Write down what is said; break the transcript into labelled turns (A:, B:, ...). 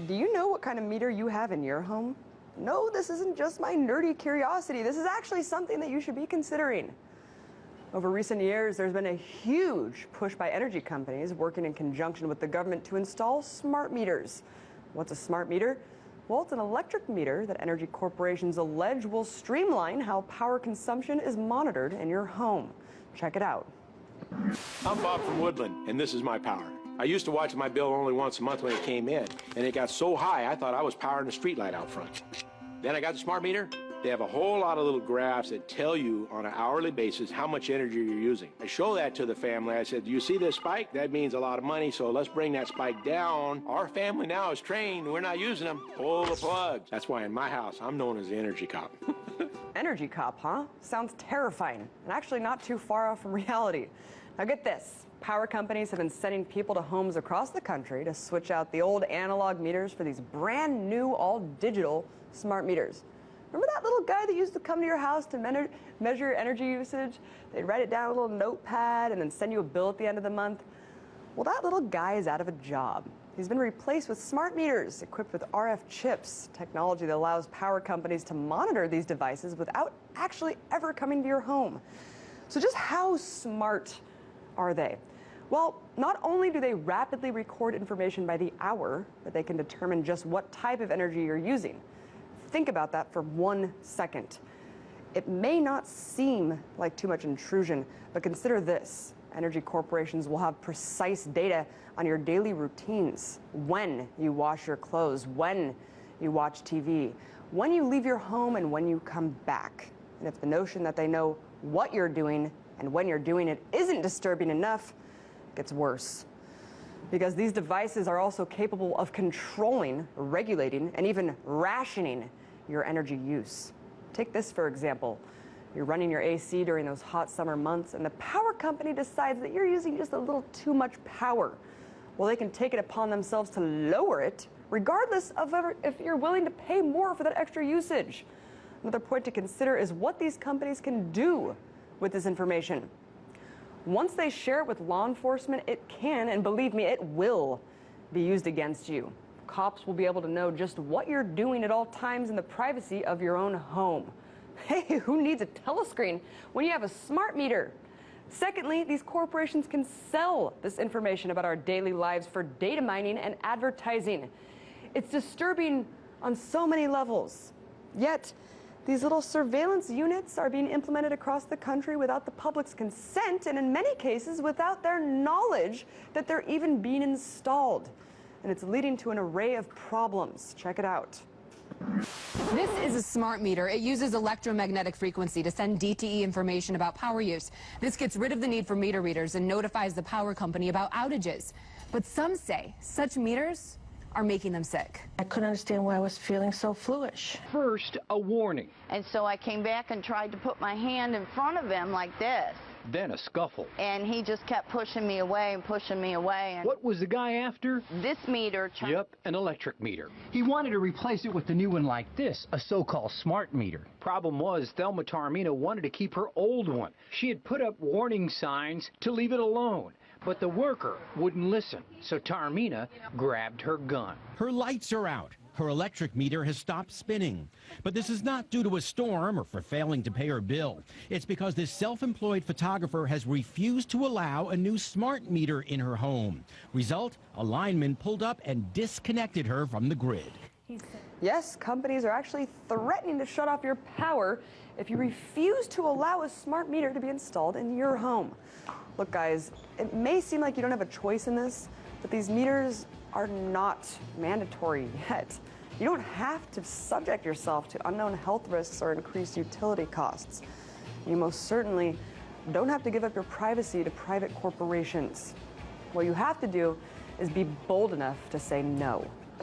A: Do you know what kind of meter you have in your home? No, this isn't just my nerdy curiosity. This is actually something that you should be considering. Over recent years, there's been a huge push by energy companies working in conjunction with the government to install smart meters. What's a smart meter? Well, it's an electric meter that energy corporations allege will streamline how power consumption is monitored in your home. Check it out.
B: I'm Bob from Woodland, and this is my power. I used to watch my bill only once a month when it came in, and it got so high I thought I was powering the street light out front. Then I got the smart meter. They have a whole lot of little graphs that tell you on an hourly basis how much energy you're using. I show that to the family. I said, do you see this spike? That means a lot of money, so let's bring that spike down. Our family now is trained. We're not using them. Pull the plugs. That's why in my house, I'm known as the energy cop.
A: Energy cop, huh? Sounds terrifying, and actually not too far off from reality. Now get this. Power companies have been sending people to homes across the country to switch out the old analog meters for these brand new, all-digital smart meters. Remember that little guy that used to come to your house to measure energy usage? They'd write it down on a little notepad and then send you a bill at the end of the month? Well, that little guy is out of a job. He's been replaced with smart meters equipped with RF chips, technology that allows power companies to monitor these devices without actually ever coming to your home. So just how smart are they? Well, not only do they rapidly record information by the hour, but they can determine just what type of energy you're using. Think about that for 1 second. It may not seem like too much intrusion, but consider this. Energy corporations will have precise data on your daily routines, when you wash your clothes, when you watch TV, when you leave your home, and when you come back. And if the notion that they know what you're doing and when you're doing it isn't disturbing enough, it gets worse. Because these devices are also capable of controlling, regulating, and even rationing your energy use. Take this for example. You're running your AC during those hot summer months, and the power company decides that you're using just a little too much power. Well, they can take it upon themselves to lower it, regardless of if you're willing to pay more for that extra usage. Another point to consider is what these companies can do with this information. Once they share it with law enforcement, it can, and believe me, it will be used against you. Cops will be able to know just what you're doing at all times in the privacy of your own home. Hey, who needs a telescreen when you have a smart meter? Secondly, these corporations can sell this information about our daily lives for data mining and advertising. It's disturbing on so many levels. Yet, these little surveillance units are being implemented across the country without the public's consent, and in many cases without their knowledge that they're even being installed. And it's leading to an array of problems. Check it out.
C: This is a smart meter. It uses electromagnetic frequency to send DTE information about power use. This gets rid of the need for meter readers and notifies the power company about outages. But some say such meters are making them sick.
D: I couldn't understand why I was feeling so foolish.
E: First, a warning.
F: And so I came back and tried to put my hand in front of him like this.
E: Then a scuffle.
F: And he just kept pushing me away and pushing me away. And
E: what was the guy after?
F: This meter.
E: Yep, an electric meter. He wanted to replace it with a new one like this, a so-called smart meter. Problem was, Thelma Taormina wanted to keep her old one. She had put up warning signs to leave it alone. But the worker wouldn't listen, so Taormina grabbed her gun.
G: Her lights are out. Her electric meter has stopped spinning. But this is not due to a storm or for failing to pay her bill. It's because this self-employed photographer has refused to allow a new smart meter in her home. Result, a lineman pulled up and disconnected her from the grid.
A: Yes, companies are actually threatening to shut off your power if you refuse to allow a smart meter to be installed in your home. Look, guys, it may seem like you don't have a choice in this, but these meters are not mandatory yet. You don't have to subject yourself to unknown health risks or increased utility costs. You most certainly don't have to give up your privacy to private corporations. What you have to do is be bold enough to say no.